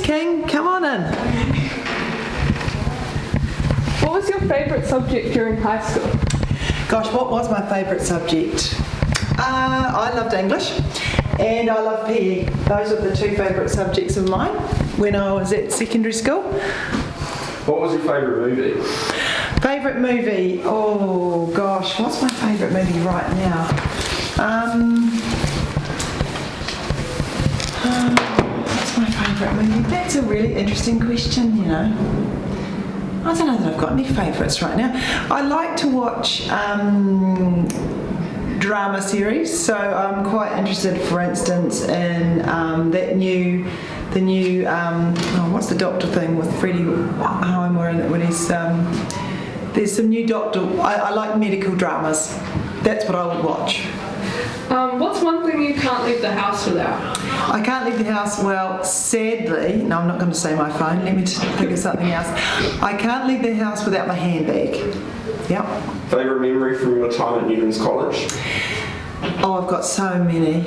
King. Come on in. What was your favourite subject during high school? Gosh, what was my favourite subject? I loved English and I loved PE. Those are the two favourite subjects of mine when I was at secondary school. What was your favourite movie? Favourite movie? Oh gosh, what's my favourite movie right now? What's my favourite movie? That's a really interesting question, you know. I don't know that I've got any favourites right now. I like to watch drama series, so I'm quite interested, for instance, in the new what's the Doctor thing with Freddie Highmore in it when he's there's some new Doctor. I like medical dramas. That's what I would watch. What's one thing you can't leave the house without? I can't leave the house, well, sadly, no, I'm not going to say my phone, let me just think of something else. I can't leave the house without my handbag. Yep. Favourite memory from your time at Newlands College? Oh, I've got so many.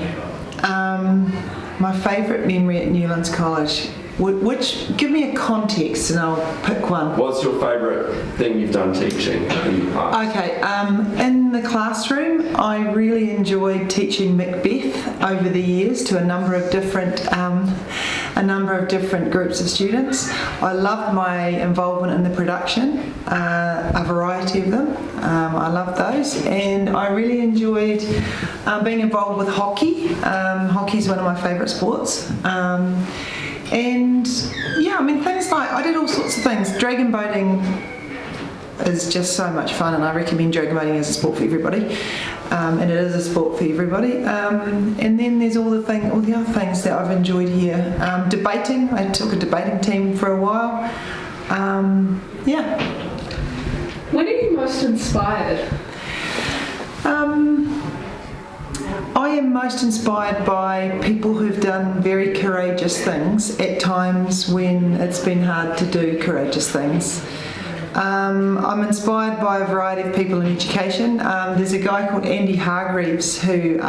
My favourite memory at Newlands College, which, give me a context and I'll pick one. What's your favourite thing you've done teaching in the past? Okay, in the classroom, I really enjoyed teaching Macbeth over the years to a number of different groups of students. I loved my involvement in the production, a variety of them. I loved those, and I really enjoyed being involved with hockey. Hockey is one of my favourite sports. And yeah, I mean, things like, I did all sorts of things. Dragon boating is just so much fun, and I recommend dragon boating as a sport for everybody. And it is a sport for everybody. And then there's all the other things that I've enjoyed here. Debating, I took a debating team for a while. Yeah. When are you most inspired? I am most inspired by people who've done very courageous things at times when it's been hard to do courageous things. I'm inspired by a variety of people in education. There's a guy called Andy Hargreaves who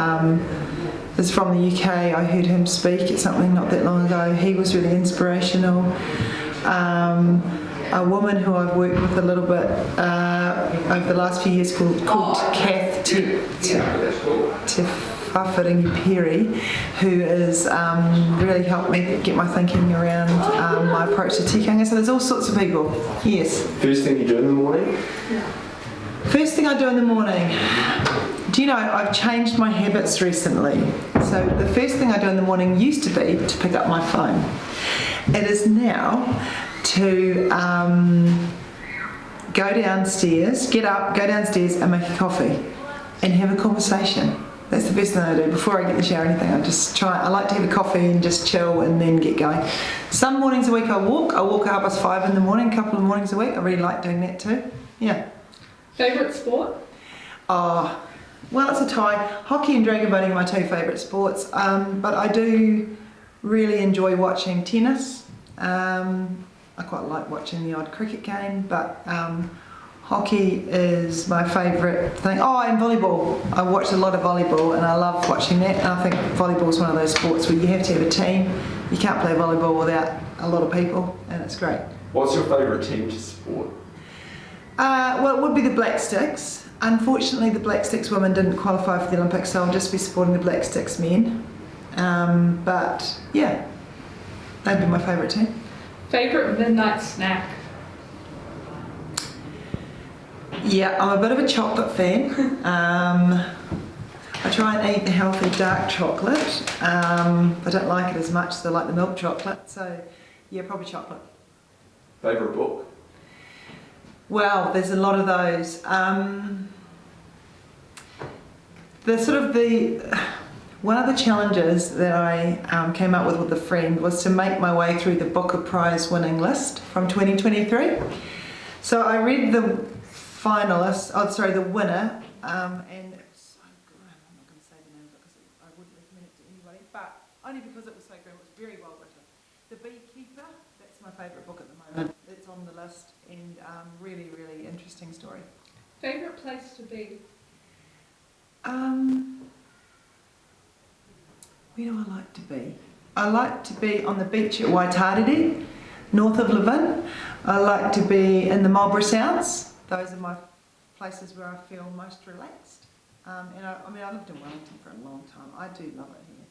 is from the UK. I heard him speak at something not that long ago. He was really inspirational. A woman who I've worked with a little bit over the last few years called Kath Perry, who has really helped me get my thinking around my approach to teaching. So there's all sorts of people. Yes. First thing you do in the morning? First thing I do in the morning. Do you know, I've changed my habits recently. So the first thing I do in the morning used to be to pick up my phone. It is now to go downstairs, get up, go downstairs and make a coffee and have a conversation. That's the best thing I do. Before I get in the shower or anything, I like to have a coffee and just chill and then get going. Some mornings a week I walk at 5:30 in the morning, a couple of mornings a week. I really like doing that too. Yeah. Favourite sport? Well, it's a tie. Hockey and dragon boating are my two favourite sports, but I do really enjoy watching tennis. I quite like watching the odd cricket game, but hockey is my favourite thing. Oh, and volleyball. I watch a lot of volleyball and I love watching that. And I think volleyball is one of those sports where you have to have a team. You can't play volleyball without a lot of people, and it's great. What's your favourite team to support? Well, it would be the Black Sticks. Unfortunately, the Black Sticks women didn't qualify for the Olympics, so I'll just be supporting the Black Sticks men. But yeah, they'd be my favourite team. Favourite midnight snack? Yeah, I'm a bit of a chocolate fan. I try and eat the healthy dark chocolate. I don't like it as much as I like the milk chocolate, so yeah, probably chocolate. Favourite book? Well, there's a lot of those. One of the challenges that I came up with a friend was to make my way through the Booker Prize winning list from 2023. So I read the winner, and it was so grim. I'm not going to say the name because I wouldn't recommend it to anybody, but only because it was so grim. It was very well written. The Beekeeper, that's my favourite book at the moment. It's on the list, and really, really interesting story. Favourite place to be? Where do I like to be? I like to be on the beach at Waitarere, north of Levin. I like to be in the Marlborough Sounds. Those are my places where I feel most relaxed. And I lived in Wellington for a long time. I do love it here.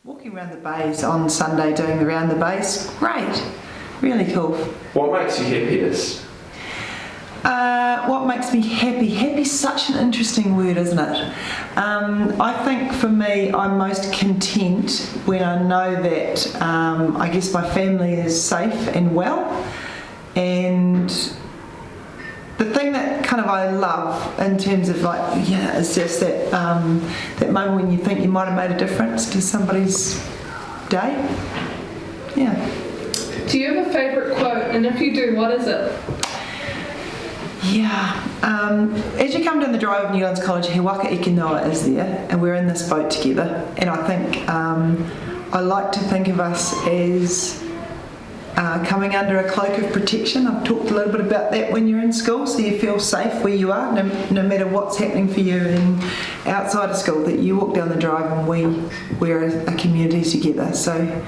Walking around the bays on Sunday, doing the round the bays, great. Really cool. What makes you happiest? What makes me happy? Happy's such an interesting word, isn't it? I think for me, I'm most content when I know that I guess my family is safe and well. And the thing that kind of I love in terms of is just that that moment when you think you might have made a difference to somebody's day. Yeah. Do you have a favourite quote? And if you do, what is it? Yeah. As you come down the drive of New Orleans College, He Waka Eke Noa is there, and we're in this boat together. And I think I like to think of us as coming under a cloak of protection. I've talked a little bit about that when you're in school, so you feel safe where you are, no matter what's happening for you and outside of school, that you walk down the drive and we're a community together. So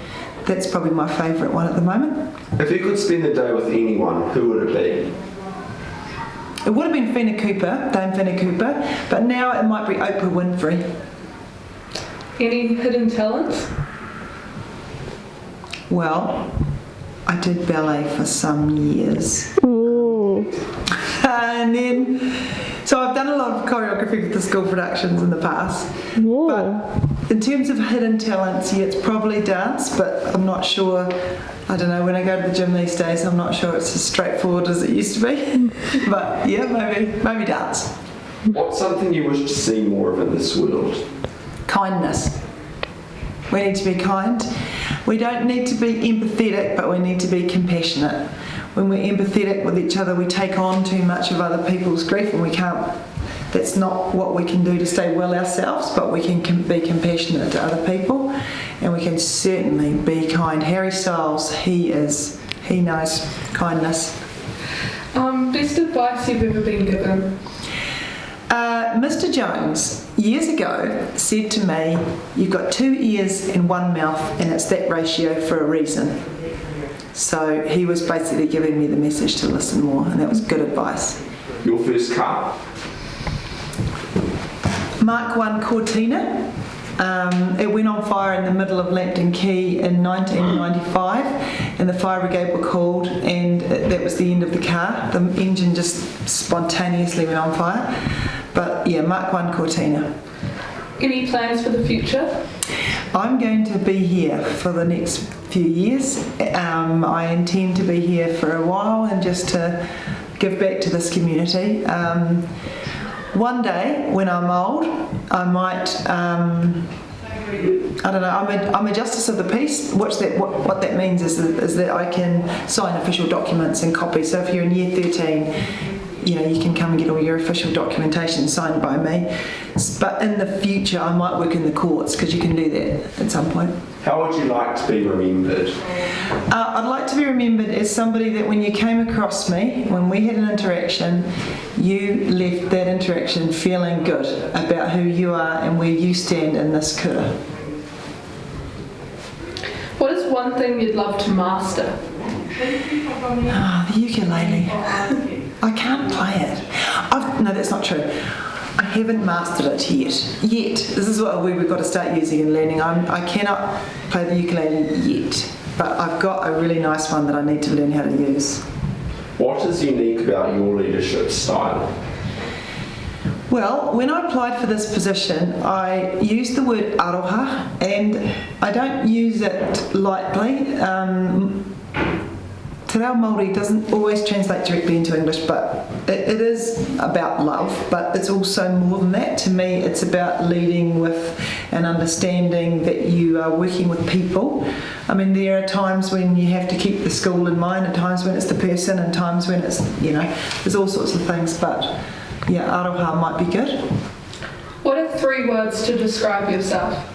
that's probably my favourite one at the moment. If you could spend the day with anyone, who would it be? It would have been Dame Whina Cooper, but now it might be Oprah Winfrey. Any hidden talents? Well, I did ballet for some years. And then, so I've done a lot of choreography for the school productions in the past. But in terms of hidden talents, yeah, it's probably dance, but I'm not sure. I don't know, when I go to the gym these days, I'm not sure it's as straightforward as it used to be. But yeah, maybe dance. What's something you wish to see more of in this world? Kindness. We need to be kind. We don't need to be empathetic, but we need to be compassionate. When we're empathetic with each other, we take on too much of other people's grief, and we can't. That's not what we can do to stay well ourselves, but we can be compassionate to other people, and we can certainly be kind. Harry Styles, he knows kindness. Best advice you've ever been given? Mr. Jones, years ago, said to me, you've got 2 ears and 1 mouth, and it's that ratio for a reason. So he was basically giving me the message to listen more, and that was good advice. Your first car? Mark 1 Cortina. It went on fire in the middle of Lambton Quay in 1995, and the fire brigade were called, and that was the end of the car. The engine just spontaneously went on fire. But yeah, Mark 1 Cortina. Any plans for the future? I'm going to be here for the next few years. I intend to be here for a while and just to give back to this community. One day, when I'm old, I might, I don't know, I'm a justice of the peace. What that means is that I can sign official documents and copies. So if you're in year 13, you can come and get all your official documentation signed by me. But in the future, I might work in the courts, because you can do that at some point. How would you like to be remembered? I'd like to be remembered as somebody that when you came across me, when we had an interaction, you left that interaction feeling good about who you are and where you stand in this kura. What is one thing you'd love to master? The ukulele. I can't play it. No, that's not true. I haven't mastered it yet. This is what we've got to start using and learning. I cannot play the ukulele yet, but I've got a really nice one that I need to learn how to use. What is unique about your leadership style? Well, when I applied for this position, I used the word aroha, and I don't use it lightly. Te reo Māori doesn't always translate directly into English, but it is about love, but it's also more than that. To me, it's about leading with an understanding that you are working with people. I mean, there are times when you have to keep the school in mind, and times when it's the person, and times when it's, there's all sorts of things, but yeah, aroha might be good. What are 3 words to describe yourself?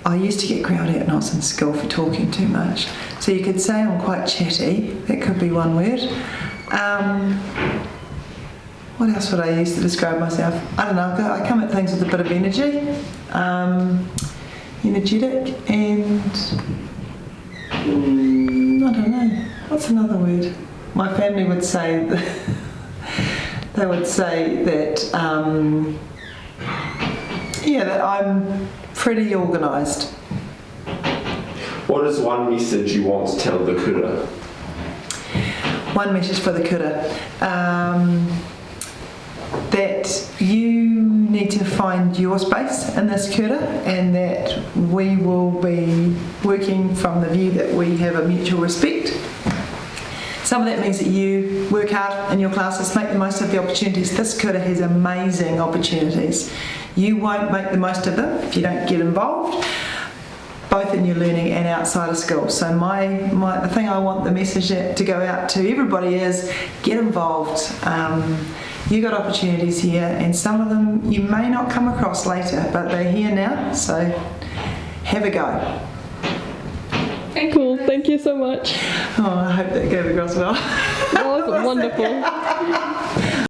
I used to get growled at when I was in school for talking too much. So you could say I'm quite chatty. That could be one word. What else would I use to describe myself? I don't know. I come at things with a bit of energy. energetic, and I don't know, what's another word? My family would say they would say that that I'm pretty organised. What is one message you want to tell the kura? One message for the kura, that you need to find your space in this kura, and that we will be working from the view that we have a mutual respect. Some of that means that you work hard in your classes, make the most of the opportunities. This kura has amazing opportunities. You won't make the most of them if you don't get involved, both in your learning and outside of school. So the thing I want the message to go out to everybody is get involved. You got opportunities here, and some of them you may not come across later, but they're here now, so have a go. Cool, thank you so much. Oh, I hope that came across well. That was wonderful.